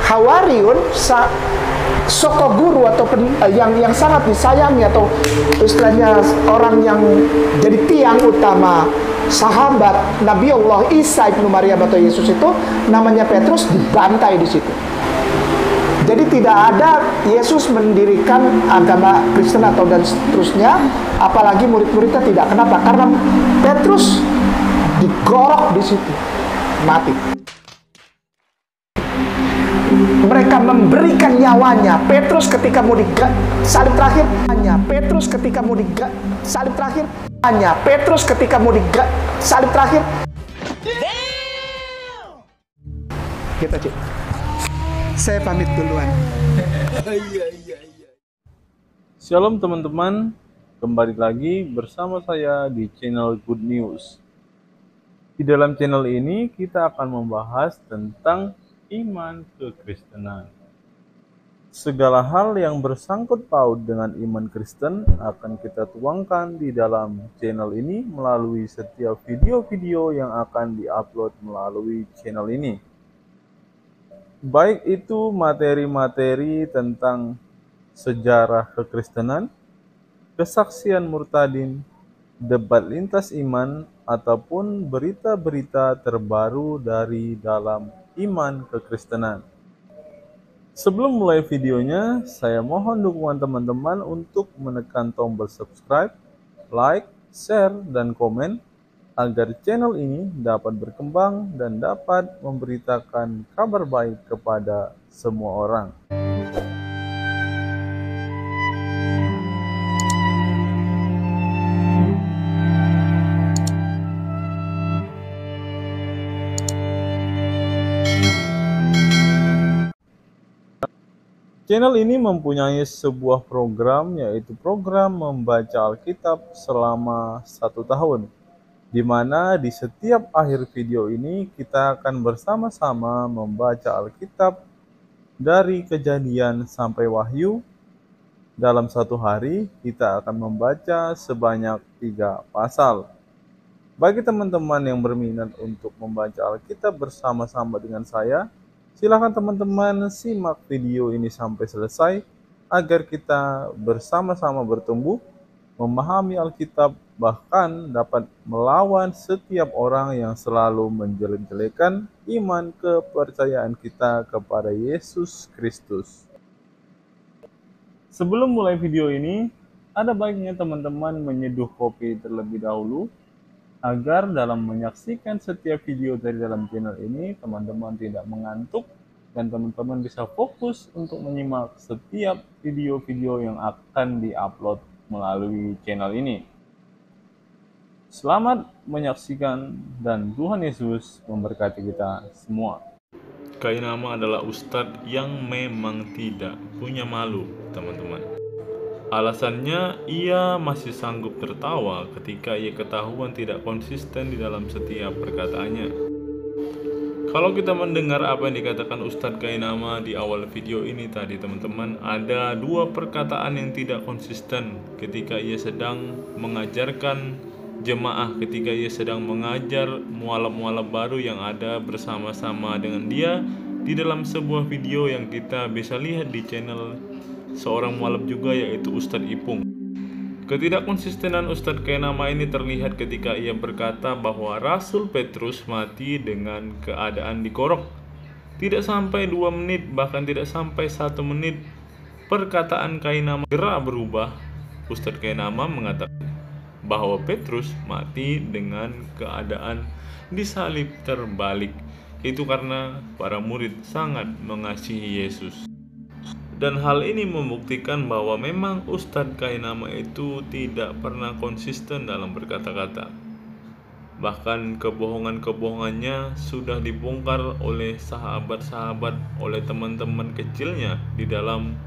Hawariun soko guru atau yang sangat disayangi, atau istilahnya orang yang jadi tiang utama sahabat Nabi Allah Isa ibnu Maryam atau Yesus itu, namanya Petrus, dibantai di situ. Jadi tidak ada Yesus mendirikan agama Kristen atau dan seterusnya, apalagi murid-muridnya tidak. Kenapa? Karena Petrus digorok di situ, mati. Mereka memberikan nyawanya. Petrus ketika mau salib terakhir, Petrus ketika mau salib terakhir, Petrus ketika mau salib terakhir. Kita cek. Saya pamit duluan. Shalom teman-teman, kembali lagi bersama saya di channel Good News. Di dalam channel ini kita akan membahas tentang iman kekristenan. Segala hal yang bersangkut paut dengan iman Kristen akan kita tuangkan di dalam channel ini melalui setiap video-video yang akan diupload melalui channel ini. Baik itu materi-materi tentang sejarah kekristenan, kesaksian murtadin, debat lintas iman, ataupun berita-berita terbaru dari dalam iman kekristenan. Sebelum mulai videonya, saya mohon dukungan teman-teman untuk menekan tombol subscribe, like, share, dan komen agar channel ini dapat berkembang dan dapat memberitakan kabar baik kepada semua orang. Channel ini mempunyai sebuah program, yaitu program membaca Alkitab selama 1 tahun. Di mana di setiap akhir video ini kita akan bersama-sama membaca Alkitab dari Kejadian sampai Wahyu. Dalam 1 hari kita akan membaca sebanyak 3 pasal. Bagi teman-teman yang berminat untuk membaca Alkitab bersama-sama dengan saya, silakan teman-teman simak video ini sampai selesai agar kita bersama-sama bertumbuh, memahami Alkitab, bahkan dapat melawan setiap orang yang selalu menjelek-jelekan iman kepercayaan kita kepada Yesus Kristus. Sebelum mulai video ini, ada baiknya teman-teman menyeduh kopi terlebih dahulu, agar dalam menyaksikan setiap video dari dalam channel ini, teman-teman tidak mengantuk dan teman-teman bisa fokus untuk menyimak setiap video-video yang akan diupload melalui channel ini. Selamat menyaksikan dan Tuhan Yesus memberkati kita semua. Kainama adalah ustadz yang memang tidak punya malu, teman-teman. Alasannya, ia masih sanggup tertawa ketika ia ketahuan tidak konsisten di dalam setiap perkataannya. Kalau kita mendengar apa yang dikatakan Ustadz Kainama di awal video ini tadi, teman-teman, ada 2 perkataan yang tidak konsisten ketika ia sedang mengajarkan jemaah, ketika ia sedang mengajar mualaf-mualaf baru yang ada bersama-sama dengan dia di dalam sebuah video yang kita bisa lihat di channel seorang mualaf juga, yaitu Ustadz Ipung. Ketidakkonsistenan Ustadz Kainama ini terlihat ketika ia berkata bahwa Rasul Petrus mati dengan keadaan dikorok. Tidak sampai 2 menit, bahkan tidak sampai 1 menit, perkataan Kainama gerak berubah. Ustadz Kainama mengatakan bahwa Petrus mati dengan keadaan disalib terbalik. Itu karena para murid sangat mengasihi Yesus. Dan hal ini membuktikan bahwa memang Ustadz Kainama itu tidak pernah konsisten dalam berkata-kata. Bahkan kebohongan-kebohongannya sudah dibongkar oleh sahabat-sahabat, oleh teman-teman kecilnya di dalam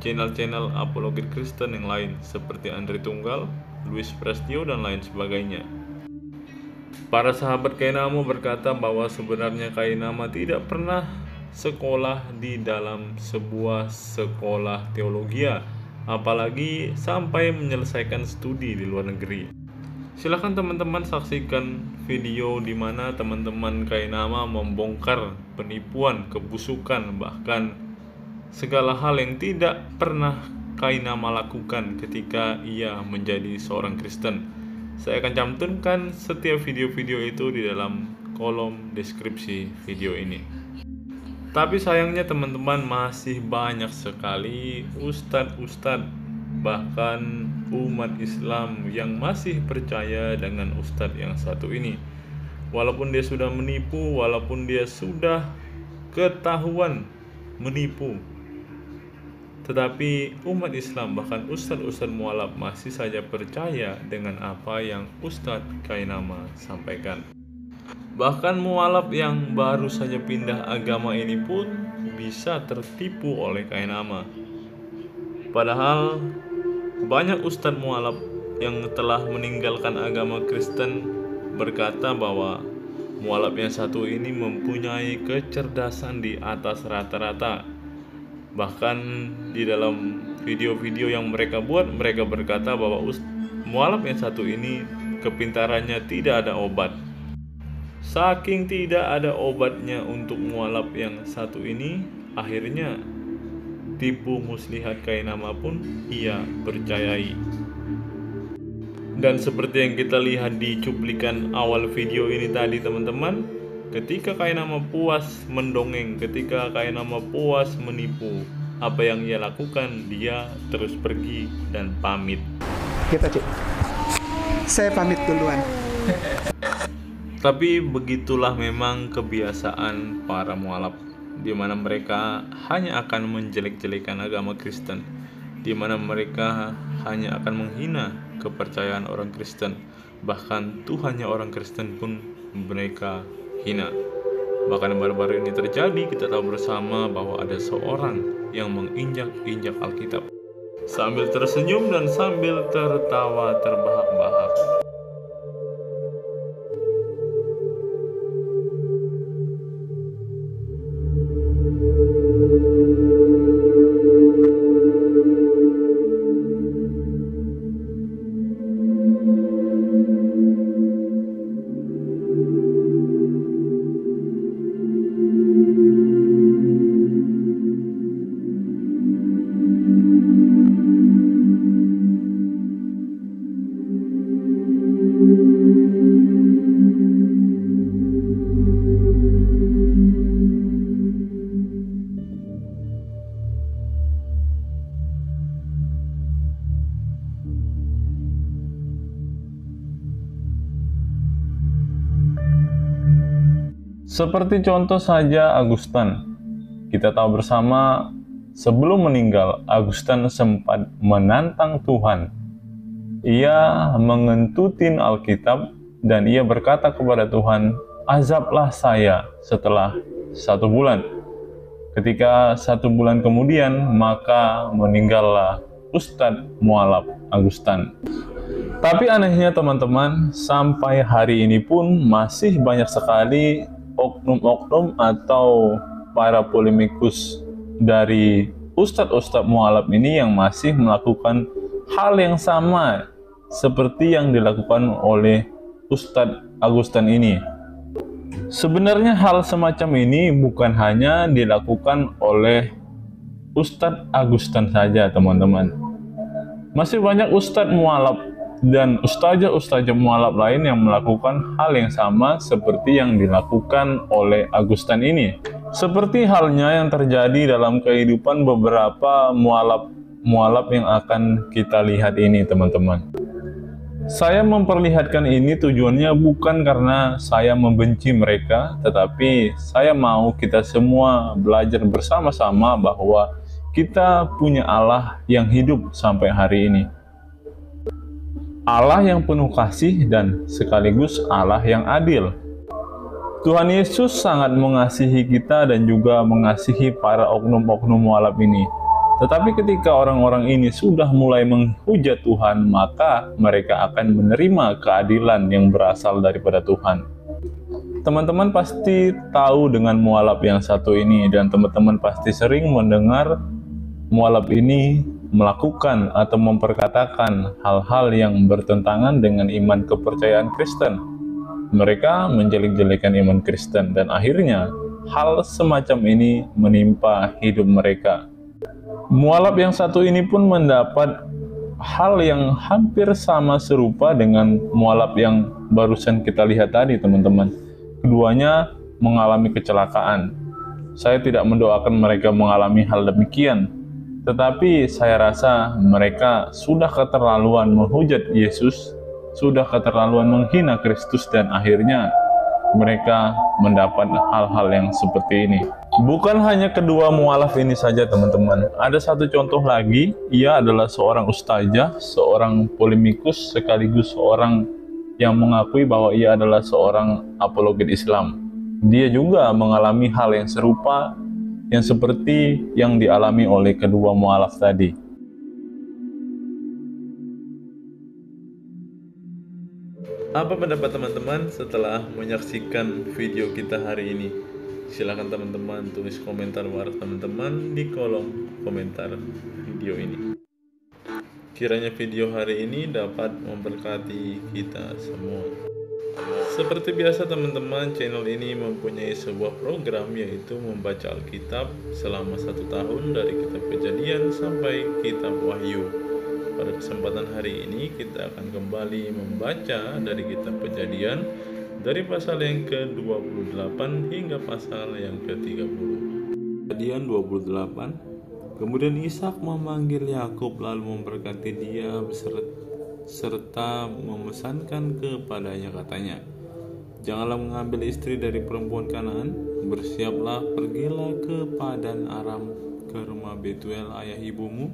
channel-channel apologet Kristen yang lain seperti Andre Tunggal, Luis Prestio, dan lain sebagainya. Para sahabat Kainama berkata bahwa sebenarnya Kainama tidak pernah sekolah di dalam sebuah sekolah teologi, apalagi sampai menyelesaikan studi di luar negeri. Silahkan teman-teman saksikan video di mana teman-teman Kainama membongkar penipuan, kebusukan, bahkan segala hal yang tidak pernah Kainama lakukan ketika ia menjadi seorang Kristen. Saya akan cantumkan setiap video-video itu di dalam kolom deskripsi video ini. Tapi sayangnya teman-teman, masih banyak sekali ustadz-ustadz, bahkan umat Islam yang masih percaya dengan ustadz yang satu ini. Walaupun dia sudah menipu, walaupun dia sudah ketahuan menipu, tetapi umat Islam, bahkan ustadz-ustadz mualaf, masih saja percaya dengan apa yang Ustadz Kainama sampaikan. Bahkan mualaf yang baru saja pindah agama ini pun bisa tertipu oleh Kainama. Padahal banyak ustadz mualaf yang telah meninggalkan agama Kristen berkata bahwa mualaf yang satu ini mempunyai kecerdasan di atas rata-rata. Bahkan di dalam video-video yang mereka buat, mereka berkata bahwa mualaf yang satu ini kepintarannya tidak ada obat. Saking tidak ada obatnya untuk mualaf yang satu ini, akhirnya tipu muslihat Kainama pun ia percayai. Dan seperti yang kita lihat di cuplikan awal video ini tadi teman-teman, ketika Kainama puas mendongeng, ketika Kainama puas menipu, apa yang ia lakukan, dia terus pergi dan pamit. Kita cek. Saya pamit duluan. Tapi begitulah memang kebiasaan para mualaf, di mana mereka hanya akan menjelek-jelekan agama Kristen, di mana mereka hanya akan menghina kepercayaan orang Kristen, bahkan Tuhannya orang Kristen pun mereka hina. Bahkan baru-baru ini terjadi, kita tahu bersama bahwa ada seorang yang menginjak-injak Alkitab sambil tersenyum dan sambil tertawa terbahak-bahak. Seperti contoh saja Agustan. Kita tahu bersama sebelum meninggal, Agustan sempat menantang Tuhan. Ia mengentutin Alkitab dan ia berkata kepada Tuhan, azablah saya setelah 1 bulan. Ketika 1 bulan kemudian, maka meninggallah Ustadz mualaf Agustan. Tapi anehnya teman-teman, sampai hari ini pun masih banyak sekali oknum-oknum atau para polemikus dari ustadz-ustadz mualaf ini yang masih melakukan hal yang sama seperti yang dilakukan oleh Ustadz Agustan ini. Sebenarnya hal semacam ini bukan hanya dilakukan oleh Ustadz Agustan saja teman-teman. Masih banyak ustadz mualaf dan ustazah-ustazah mualaf lain yang melakukan hal yang sama seperti yang dilakukan oleh Agustan ini. Seperti halnya yang terjadi dalam kehidupan beberapa mualaf yang akan kita lihat ini teman-teman. Saya memperlihatkan ini tujuannya bukan karena saya membenci mereka, tetapi saya mau kita semua belajar bersama-sama bahwa kita punya Allah yang hidup sampai hari ini. Allah yang penuh kasih dan sekaligus Allah yang adil. Tuhan Yesus sangat mengasihi kita dan juga mengasihi para oknum-oknum mualaf ini. Tetapi ketika orang-orang ini sudah mulai menghujat Tuhan, maka mereka akan menerima keadilan yang berasal daripada Tuhan. Teman-teman pasti tahu dengan mualaf yang satu ini, dan teman-teman pasti sering mendengar mualaf ini melakukan atau memperkatakan hal-hal yang bertentangan dengan iman kepercayaan Kristen. Mereka menjelek-jelekan iman Kristen dan akhirnya hal semacam ini menimpa hidup mereka. Mualaf yang satu ini pun mendapat hal yang hampir sama serupa dengan mualaf yang barusan kita lihat tadi, teman-teman. Keduanya mengalami kecelakaan. Saya tidak mendoakan mereka mengalami hal demikian, tetapi saya rasa mereka sudah keterlaluan menghujat Yesus, sudah keterlaluan menghina Kristus, dan akhirnya mereka mendapat hal-hal yang seperti ini. Bukan hanya kedua mualaf ini saja, teman-teman. Ada satu contoh lagi. Ia adalah seorang ustazah, seorang polemikus, sekaligus seorang yang mengakui bahwa ia adalah seorang apologet Islam. Dia juga mengalami hal yang serupa, yang seperti yang dialami oleh kedua mualaf tadi. Apa pendapat teman-teman setelah menyaksikan video kita hari ini? Silakan teman-teman tulis komentar waras teman-teman di kolom komentar video ini. Kiranya video hari ini dapat memberkati kita semua. Seperti biasa teman-teman, channel ini mempunyai sebuah program, yaitu membaca Alkitab selama 1 tahun dari kitab Kejadian sampai kitab Wahyu. Pada kesempatan hari ini kita akan kembali membaca dari kitab Kejadian dari pasal yang ke-28 hingga pasal yang ke-30. Kejadian 28. Kemudian Ishak memanggil Yakub lalu memberkati dia serta memesankan kepadanya, katanya, "Janganlah mengambil istri dari perempuan Kanaan, bersiaplah, pergilah ke Padan Aram, ke rumah Betuel ayah ibumu,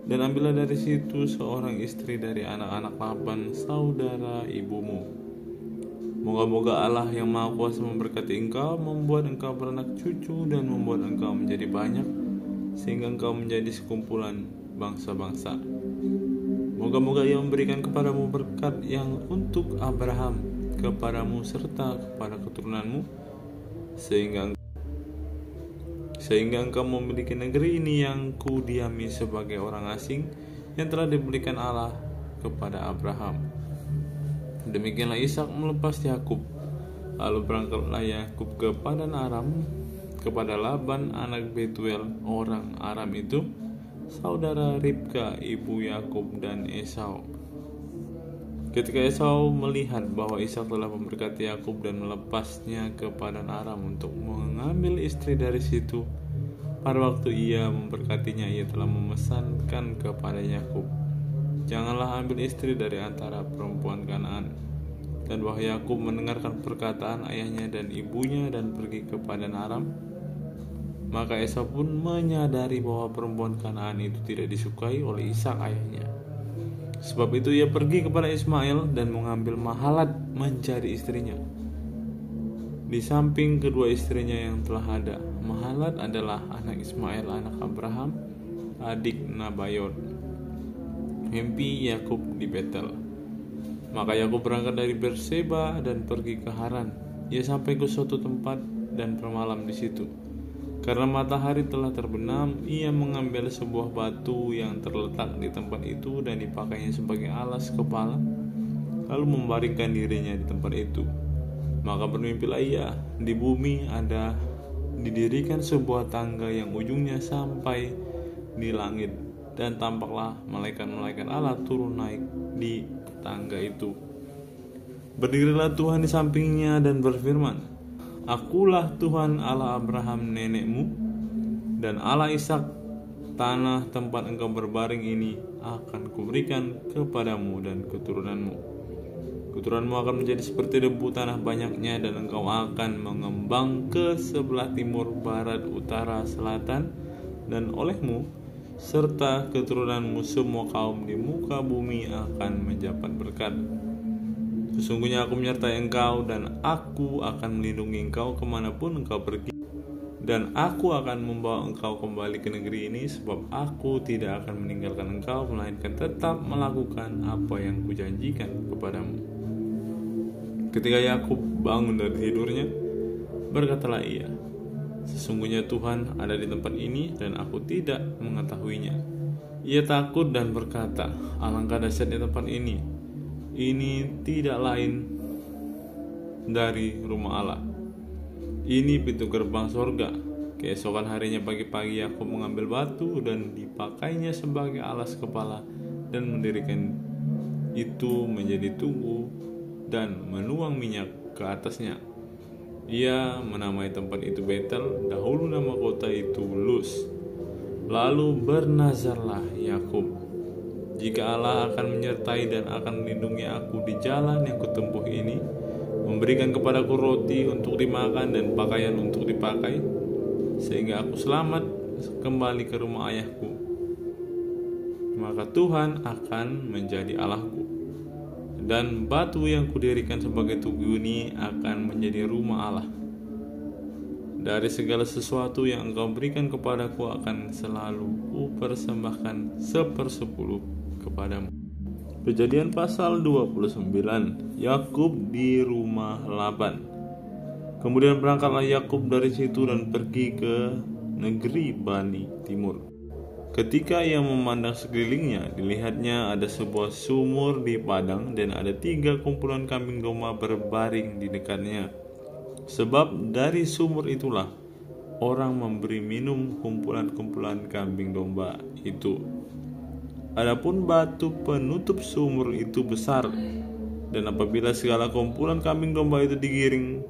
dan ambillah dari situ seorang istri dari anak-anak Laban, saudara ibumu. Moga-moga Allah yang Maha Kuasa memberkati engkau, membuat engkau beranak cucu, dan membuat engkau menjadi banyak, sehingga engkau menjadi sekumpulan bangsa-bangsa. Moga-moga Ia memberikan kepadamu berkat yang untuk Abraham, kepadamu serta kepada keturunanmu, sehingga engkau memiliki negeri ini yang kudiami sebagai orang asing, yang telah diberikan Allah kepada Abraham." Demikianlah Ishak melepas Yakub. Lalu berangkatlah Yakub ke Padan Aram kepada Laban anak Betuel orang Aram itu, saudara Ribka ibu Yakub dan Esau. Ketika Esau melihat bahwa Ishak telah memberkati Yakub dan melepasnya ke Padan Aram untuk mengambil istri dari situ, pada waktu ia memberkatinya, ia telah memesankan kepada Yakub, "Janganlah ambil istri dari antara perempuan Kanaan." Dan wahai Yakub mendengarkan perkataan ayahnya dan ibunya dan pergi ke Padan Aram. Maka Esau pun menyadari bahwa perempuan Kanaan itu tidak disukai oleh Ishak ayahnya. Sebab itu ia pergi kepada Ismail dan mengambil Mahalat menjadi istrinya, di samping kedua istrinya yang telah ada. Mahalat adalah anak Ismail, anak Abraham, adik Nabayot, mimpi Yakub di Betel. Maka Yakub berangkat dari Berseba dan pergi ke Haran. Ia sampai ke suatu tempat dan bermalam di situ. Karena matahari telah terbenam, ia mengambil sebuah batu yang terletak di tempat itu dan dipakainya sebagai alas kepala, lalu membaringkan dirinya di tempat itu. Maka bermimpilah ia, di bumi ada didirikan sebuah tangga yang ujungnya sampai di langit, dan tampaklah malaikat-malaikat Allah turun naik di tangga itu. Berdirilah Tuhan di sampingnya dan berfirman, "Akulah Tuhan Allah Abraham nenekmu dan Allah Ishak. Tanah tempat engkau berbaring ini akan kuberikan kepadamu dan keturunanmu. Keturunanmu akan menjadi seperti debu tanah banyaknya, dan engkau akan mengembang ke sebelah timur, barat, utara, selatan, dan olehmu serta keturunanmu semua kaum di muka bumi akan mendapat berkat. Sesungguhnya aku menyertai engkau, dan aku akan melindungi engkau kemanapun engkau pergi, dan aku akan membawa engkau kembali ke negeri ini, sebab aku tidak akan meninggalkan engkau, melainkan tetap melakukan apa yang kujanjikan kepadamu." Ketika Yakub bangun dari tidurnya, berkatalah ia, "Sesungguhnya Tuhan ada di tempat ini dan aku tidak mengetahuinya." Ia takut dan berkata, "Alangkah dahsyatnya tempat ini. Ini tidak lain dari rumah Allah. Ini pintu gerbang sorga." Keesokan harinya pagi-pagi Yakub mengambil batu dan dipakainya sebagai alas kepala dan mendirikan itu menjadi tugu dan menuang minyak ke atasnya. Ia menamai tempat itu Betel, dahulu nama kota itu Luz. Lalu bernazarlah Yakub, "Jika Allah akan menyertai dan akan melindungi aku di jalan yang kutempuh ini, memberikan kepadaku roti untuk dimakan dan pakaian untuk dipakai, sehingga aku selamat kembali ke rumah ayahku, maka Tuhan akan menjadi Allahku, dan batu yang kudirikan sebagai tugu ini akan menjadi rumah Allah. Dari segala sesuatu yang engkau berikan kepadaku akan selalu kupersembahkan 1/10 kepadamu." Kejadian pasal 29. Yakub di rumah Laban. Kemudian berangkatlah Yakub dari situ dan pergi ke negeri Bani Timur. Ketika ia memandang sekelilingnya, dilihatnya ada sebuah sumur di padang dan ada 3 kumpulan kambing domba berbaring di dekatnya. Sebab dari sumur itulah orang memberi minum kumpulan-kumpulan kambing domba itu. Adapun batu penutup sumur itu besar, dan apabila segala kumpulan kambing domba itu digiring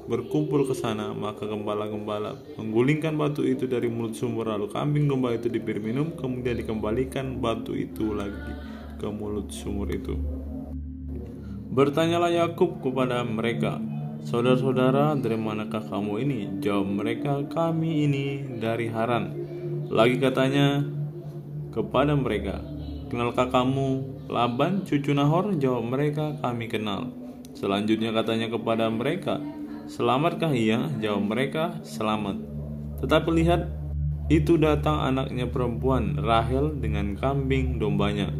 berkumpul ke sana, maka gembala-gembala menggulingkan batu itu dari mulut sumur, lalu kambing domba itu diberi minum, kemudian dikembalikan batu itu lagi ke mulut sumur itu. Bertanyalah Yakub kepada mereka, "Saudara-saudara, dari manakah kamu ini?" Jawab mereka, "Kami ini dari Haran." Lagi katanya kepada mereka, "Kenalkah kamu Laban cucu Nahor?" Jawab mereka, "Kami kenal." Selanjutnya katanya kepada mereka, "Selamatkah ia?" Jawab mereka, "Selamat." Tetapi lihat, itu datang anaknya perempuan Rahel dengan kambing dombanya.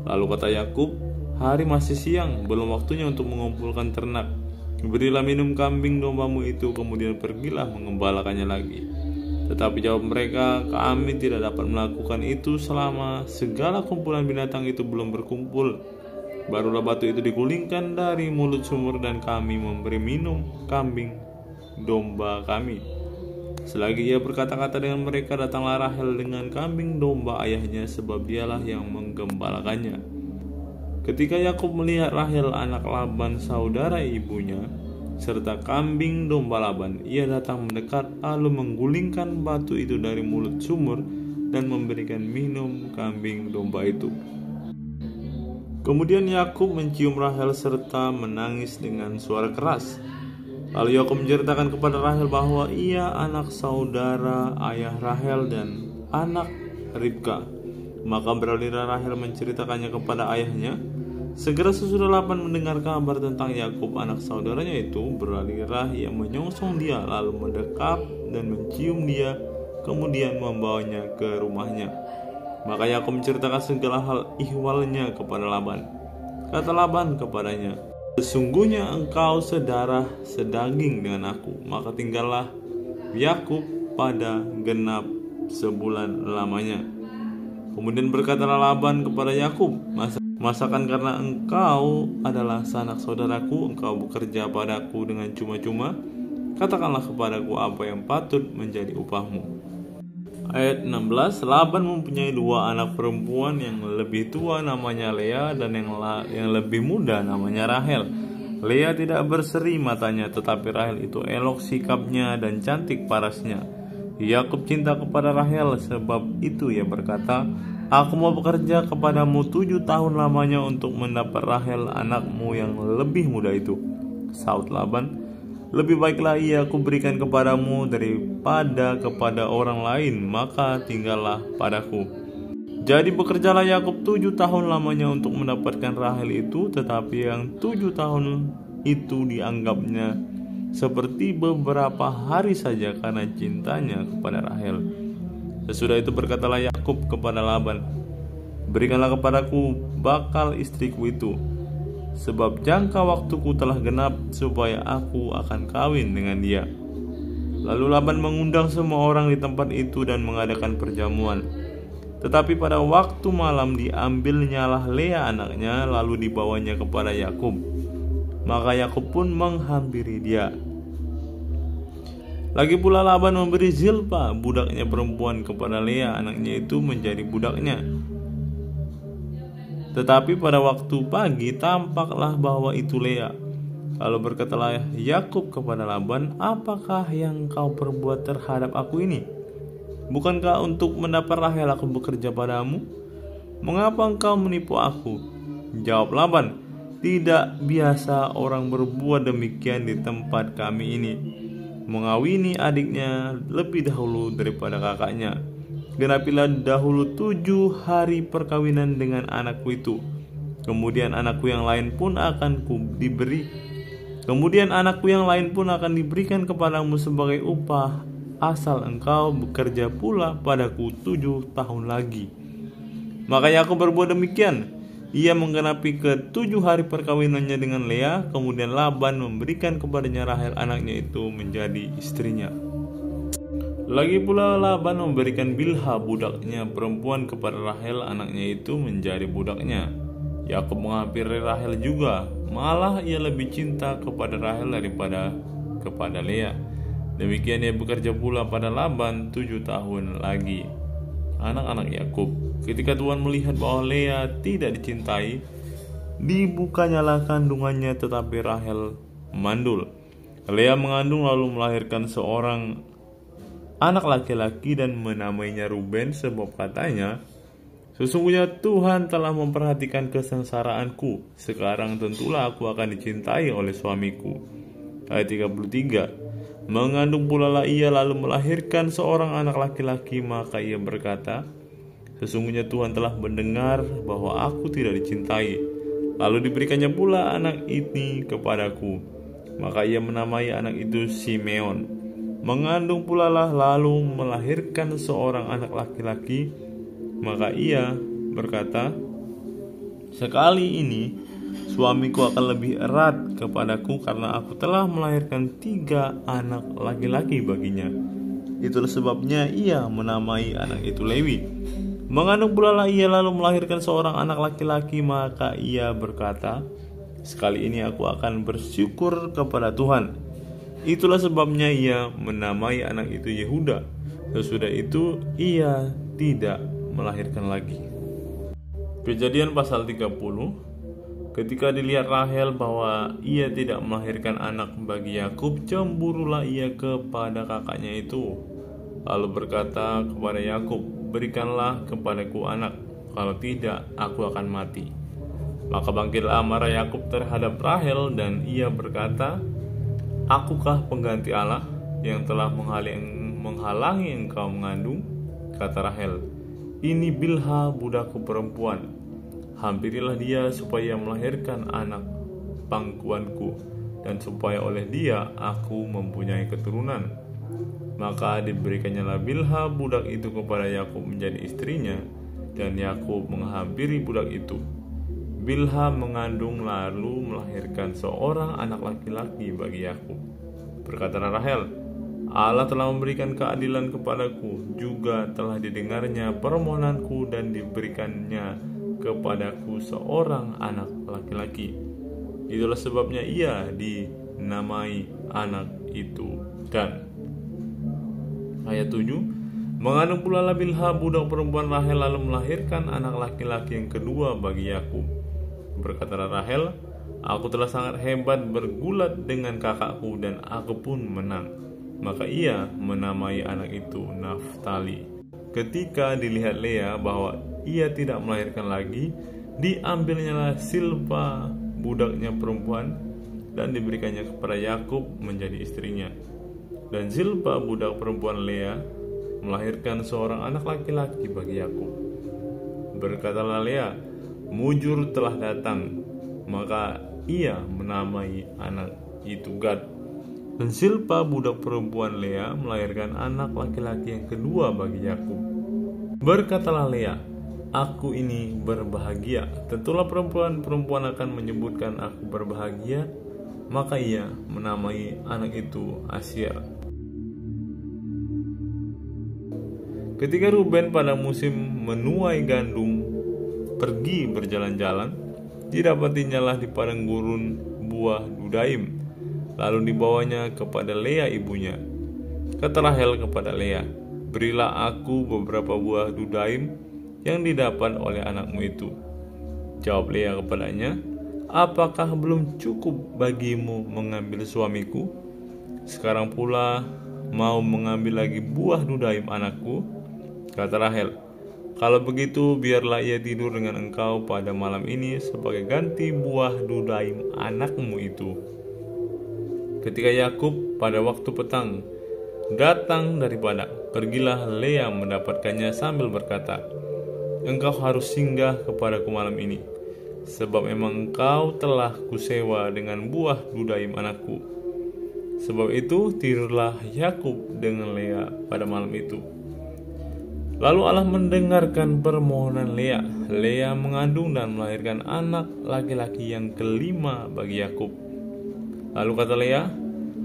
Lalu kata Yakub, "Hari masih siang, belum waktunya untuk mengumpulkan ternak. Berilah minum kambing dombamu itu, kemudian pergilah mengembalakannya lagi." Tetapi jawab mereka, "Kami tidak dapat melakukan itu selama segala kumpulan binatang itu belum berkumpul. Barulah batu itu digulingkan dari mulut sumur dan kami memberi minum kambing domba kami." Selagi ia berkata-kata dengan mereka, datanglah Rahel dengan kambing domba ayahnya, sebab dialah yang menggembalakannya. Ketika Yakub melihat Rahel anak Laban saudara ibunya serta kambing domba Laban, ia datang mendekat lalu menggulingkan batu itu dari mulut sumur dan memberikan minum kambing domba itu. Kemudian Yakub mencium Rahel serta menangis dengan suara keras. Lalu Yakub menceritakan kepada Rahel bahwa ia anak saudara ayah Rahel dan anak Ribka. Maka beralihlah Rahel menceritakannya kepada ayahnya. Segera sesudah Laban mendengar kabar tentang Yakub anak saudaranya itu, beralihlah ia menyongsong dia, lalu mendekap dan mencium dia, kemudian membawanya ke rumahnya. Maka Yakub menceritakan segala hal ihwalnya kepada Laban. Kata Laban kepadanya, "Sesungguhnya engkau sedarah sedaging dengan aku." Maka tinggallah Yakub pada genap sebulan lamanya. Kemudian berkatalah Laban kepada Yakub, "Masakan karena engkau adalah sanak saudaraku, engkau bekerja padaku dengan cuma-cuma? Katakanlah kepadaku apa yang patut menjadi upahmu." Ayat 16, Laban mempunyai 2 anak perempuan, yang lebih tua namanya Lea dan yang lebih muda namanya Rahel. Lea tidak berseri matanya, tetapi Rahel itu elok sikapnya dan cantik parasnya. Yakub cinta kepada Rahel, sebab itu ia berkata, "Aku mau bekerja kepadamu 7 tahun lamanya untuk mendapat Rahel anakmu yang lebih muda itu." Saud Laban, "Lebih baiklah ia aku berikan kepadamu daripada kepada orang lain, maka tinggallah padaku." Jadi bekerjalah Yakub 7 tahun lamanya untuk mendapatkan Rahel itu, tetapi yang 7 tahun itu dianggapnya seperti beberapa hari saja karena cintanya kepada Rahel. Sesudah itu berkatalah Yakub kepada Laban, "Berikanlah kepadaku bakal istriku itu, sebab jangka waktuku telah genap supaya aku akan kawin dengan dia." Lalu Laban mengundang semua orang di tempat itu dan mengadakan perjamuan. Tetapi pada waktu malam diambilnyalah Lea anaknya, lalu dibawanya kepada Yakub. Maka Yakub pun menghampiri dia. Lagi pula Laban memberi Zilpa budaknya perempuan kepada Lea anaknya itu menjadi budaknya. Tetapi pada waktu pagi tampaklah bahwa itu Lea. Lalu berkatalah Yakub kepada Laban, "Apakah yang kau perbuat terhadap aku ini? Bukankah untuk mendapat Rahel aku bekerja padamu? Mengapa engkau menipu aku?" Jawab Laban, "Tidak biasa orang berbuat demikian di tempat kami ini, mengawini adiknya lebih dahulu daripada kakaknya. Genapilah dahulu 7 hari perkawinan dengan anakku itu. Kemudian anakku yang lain pun akan diberikan kepadamu sebagai upah, asal engkau bekerja pula padaku 7 tahun lagi." Maka Yakub berbuat demikian. Ia menggenapi ke-7 hari perkawinannya dengan Lea. Kemudian Laban memberikan kepadanya Rahel anaknya itu menjadi istrinya. Lagi pula Laban memberikan Bilha budaknya perempuan kepada Rahel anaknya itu menjadi budaknya. Yakub menghampiri Rahel juga, malah ia lebih cinta kepada Rahel daripada kepada Lea. Demikian ia bekerja pula pada Laban 7 tahun lagi. Anak-anak Yakub. Ketika Tuhan melihat bahwa Lea tidak dicintai, dibukanyalah kandungannya, tetapi Rahel mandul. Lea mengandung lalu melahirkan seorang anak laki-laki dan menamainya Ruben, sebab katanya, "Sesungguhnya Tuhan telah memperhatikan kesengsaraanku. Sekarang tentulah aku akan dicintai oleh suamiku." Ayat 33. Mengandung pula lah ia lalu melahirkan seorang anak laki-laki, maka ia berkata, "Sesungguhnya Tuhan telah mendengar bahwa aku tidak dicintai." Lalu diberikannya pula anak ini kepadaku, maka ia menamai anak itu Simeon. Mengandung pula lah lalu melahirkan seorang anak laki-laki, maka ia berkata, "Sekali ini suamiku akan lebih erat kepadaku karena aku telah melahirkan 3 anak laki-laki baginya." Itulah sebabnya ia menamai anak itu Lewi. Mengandung pula lah ia lalu melahirkan seorang anak laki-laki, maka ia berkata, "Sekali ini aku akan bersyukur kepada Tuhan." Itulah sebabnya ia menamai anak itu Yehuda. Sesudah itu ia tidak melahirkan lagi. Kejadian pasal 30. Ketika dilihat Rahel bahwa ia tidak melahirkan anak bagi Yakub, cemburulah ia kepada kakaknya itu. Lalu berkata kepada Yakub, "Berikanlah kepadaku anak, kalau tidak aku akan mati." Maka bangkitlah amarah Yakub terhadap Rahel, dan ia berkata, "Akukah pengganti Allah yang telah menghalangi engkau mengandung?" Kata Rahel, "Ini Bilha budakku perempuan. Hampirilah dia supaya melahirkan anak pangkuanku, dan supaya oleh dia aku mempunyai keturunan." Maka diberikannya lah Bilha budak itu kepada Yakub menjadi istrinya, dan Yakub menghampiri budak itu. Bilha mengandung lalu melahirkan seorang anak laki-laki bagi Yakub. Berkata Rahel, "Allah telah memberikan keadilan kepadaku, juga telah didengarnya permohonanku dan diberikannya kepadaku seorang anak laki-laki." Itulah sebabnya ia dinamai anak itu Dan. Ayat 7. Mengandung pula lah Bilha budak perempuan Rahel lalu melahirkan anak laki-laki yang kedua bagi Yakub. Berkata Rahel, "Aku telah sangat hebat bergulat dengan kakakku, dan aku pun menang." Maka ia menamai anak itu Naftali. Ketika dilihat Lea bahwa ia tidak melahirkan lagi, diambilnyalah Silpa budaknya perempuan dan diberikannya kepada Yakub menjadi istrinya. Dan Zilpa budak perempuan Lea melahirkan seorang anak laki-laki bagi Yakub. Berkatalah Lea, "Mujur telah datang." Maka ia menamai anak itu Gad. Dan Zilpa budak perempuan Lea melahirkan anak laki-laki yang kedua bagi Yakub. Berkatalah Lea, "Aku ini berbahagia. Tentulah perempuan akan menyebutkan aku berbahagia." Maka ia menamai anak itu Asyir. Ketika Ruben pada musim menuai gandum pergi berjalan-jalan, didapatinya di padang gurun buah dudaim, lalu dibawanya kepada Lea ibunya. Kata Rahel kepada Lea, "Berilah aku beberapa buah dudaim yang didapat oleh anakmu itu." Jawab Lea kepadanya, "Apakah belum cukup bagimu mengambil suamiku? Sekarang pula mau mengambil lagi buah dudaim anakku?" Kata Rahel, "Kalau begitu biarlah ia tidur dengan engkau pada malam ini sebagai ganti buah dudaim anakmu itu." Ketika Yakub pada waktu petang datang dari padang, pergilah Lea mendapatkannya sambil berkata, "Engkau harus singgah kepadaku malam ini, sebab memang engkau telah kusewa dengan buah dudaim anakku." Sebab itu tidurlah Yakub dengan Lea pada malam itu. Lalu Allah mendengarkan permohonan Lea. Lea mengandung dan melahirkan anak laki-laki yang kelima bagi Yakub. Lalu kata Lea,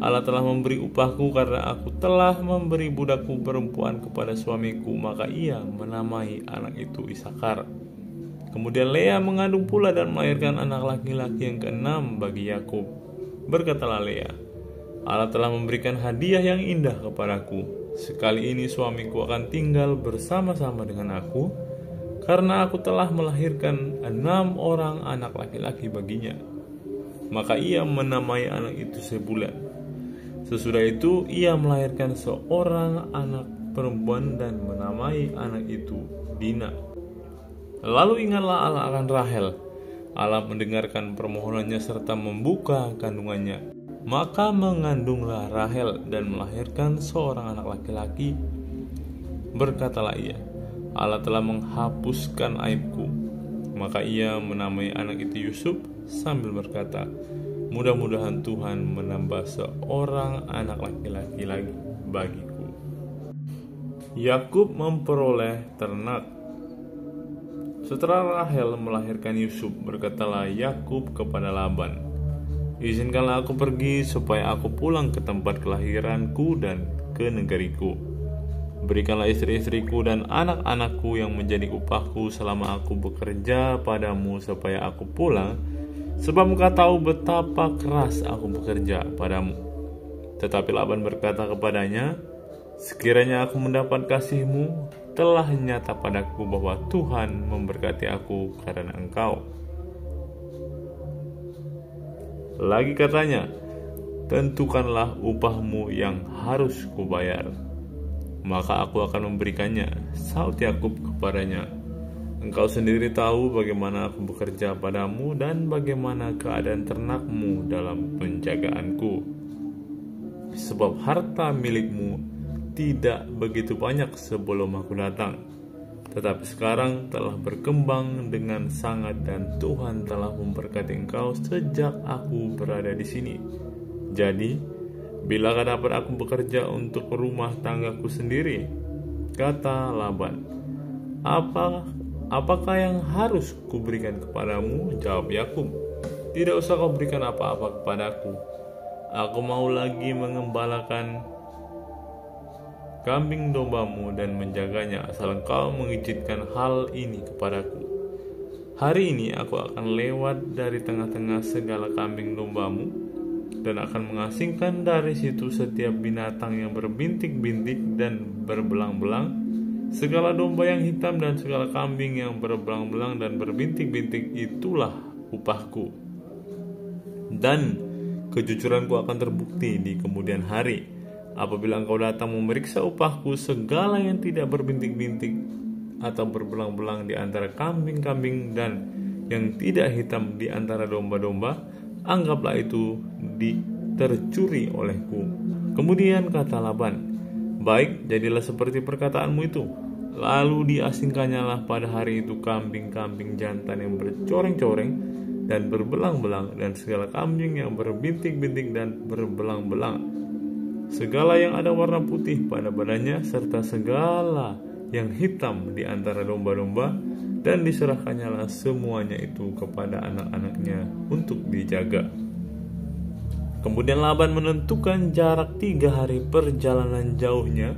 "Allah telah memberi upahku karena aku telah memberi budakku perempuan kepada suamiku." Maka ia menamai anak itu Ishakar. Kemudian Lea mengandung pula dan melahirkan anak laki-laki yang keenam bagi Yakub. Berkatalah Lea, "Allah telah memberikan hadiah yang indah kepadaku. Sekali ini suamiku akan tinggal bersama-sama dengan aku, karena aku telah melahirkan 6 orang anak laki-laki baginya." Maka ia menamai anak itu Sebulan. Sesudah itu ia melahirkan seorang anak perempuan dan menamai anak itu Dina. Lalu ingatlah Allah akan Rahel. Allah mendengarkan permohonannya serta membuka kandungannya. Maka mengandunglah Rahel dan melahirkan seorang anak laki-laki. Berkatalah ia, "Allah telah menghapuskan aibku." Maka ia menamai anak itu Yusuf sambil berkata, "Mudah-mudahan Tuhan menambah seorang anak laki-laki lagi bagiku." Yakub memperoleh ternak. Setelah Rahel melahirkan Yusuf, berkatalah Yakub kepada Laban, "Izinkanlah aku pergi supaya aku pulang ke tempat kelahiranku dan ke negeriku. Berikanlah istri-istriku dan anak-anakku yang menjadi upahku selama aku bekerja padamu supaya aku pulang, sebab engkau tahu betapa keras aku bekerja padamu." Tetapi Laban berkata kepadanya, "Sekiranya aku mendapat kasihmu, telah nyata padaku bahwa Tuhan memberkati aku karena engkau." Lagi katanya, "Tentukanlah upahmu yang harus kubayar, maka aku akan memberikannya." Saut Yakub kepadanya, "Engkau sendiri tahu bagaimana aku bekerja padamu dan bagaimana keadaan ternakmu dalam penjagaanku. Sebab harta milikmu tidak begitu banyak sebelum aku datang, tetapi sekarang telah berkembang dengan sangat dan Tuhan telah memberkati engkau sejak aku berada di sini. Jadi, bilakah dapat aku bekerja untuk rumah tanggaku sendiri?" Kata Laban, Apakah yang harus kuberikan kepadamu?" Jawab Yakub, "Tidak usah kau berikan apa-apa kepadaku. Aku mau lagi mengembalakan kambing dombamu dan menjaganya, asal engkau mengizinkan hal ini kepadaku. Hari ini aku akan lewat dari tengah-tengah segala kambing dombamu dan akan mengasingkan dari situ setiap binatang yang berbintik-bintik dan berbelang-belang, segala domba yang hitam dan segala kambing yang berbelang-belang dan berbintik-bintik, itulah upahku. Dan kejujuranku akan terbukti di kemudian hari, apabila engkau datang memeriksa upahku, segala yang tidak berbintik-bintik atau berbelang-belang di antara kambing-kambing dan yang tidak hitam di antara domba-domba, anggaplah itu tercuri olehku." Kemudian kata Laban, "Baik, jadilah seperti perkataanmu itu." Lalu diasingkannyalah pada hari itu kambing-kambing jantan yang bercoreng-coreng dan berbelang-belang, dan segala kambing yang berbintik-bintik dan berbelang-belang, segala yang ada warna putih pada badannya, serta segala yang hitam di antara domba-domba, dan diserahkannyalah semuanya itu kepada anak-anaknya untuk dijaga. Kemudian Laban menentukan jarak 3 hari perjalanan jauhnya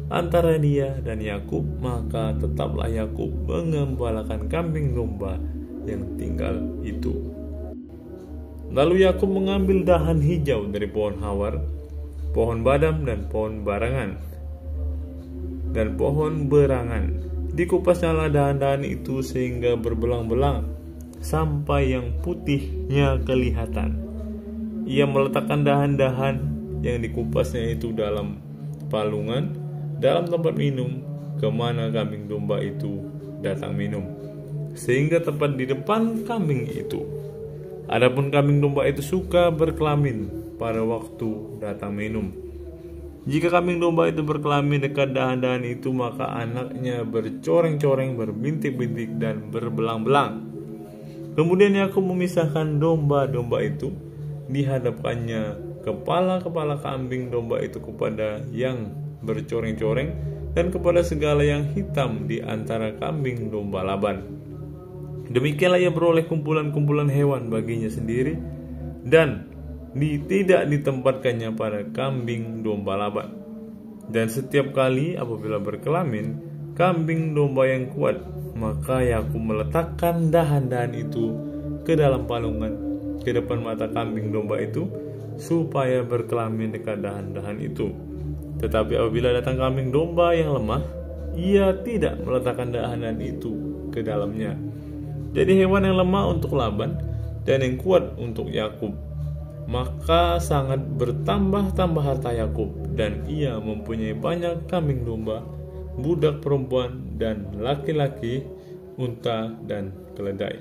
antara dia dan Yakub, maka tetaplah Yakub mengembalakan kambing domba yang tinggal itu. Lalu Yakub mengambil dahan hijau dari pohon hawar, pohon badam dan pohon berangan. Dikupasnyalah dahan-dahan itu sehingga berbelang-belang sampai yang putihnya kelihatan. Ia meletakkan dahan-dahan yang dikupasnya itu dalam palungan, dalam tempat minum kemana kambing domba itu datang minum, sehingga tepat di depan kambing itu. Adapun kambing domba itu suka berkelamin pada waktu datang minum. Jika kambing domba itu berkelamin dekat dahan-dahan itu, maka anaknya bercoreng-coreng, berbintik-bintik, dan berbelang-belang. Kemudian Yakub memisahkan domba-domba itu, dihadapkannya kepala-kepala kambing domba itu kepada yang bercoreng-coreng dan kepada segala yang hitam di antara kambing domba Laban. Demikianlah ia beroleh kumpulan-kumpulan hewan baginya sendiri, dan tidak ditempatkannya pada kambing domba Laban. Dan setiap kali apabila berkelamin kambing domba yang kuat, maka Yakub meletakkan dahan-dahan itu ke dalam palungan ke depan mata kambing domba itu, supaya berkelamin dekat dahan-dahan itu. Tetapi apabila datang kambing domba yang lemah, ia tidak meletakkan dahan-dahan itu ke dalamnya. Jadi hewan yang lemah untuk Laban dan yang kuat untuk Yakub. Maka sangat bertambah-tambah harta Yakub, dan ia mempunyai banyak kambing domba, budak perempuan dan laki-laki, unta dan keledai.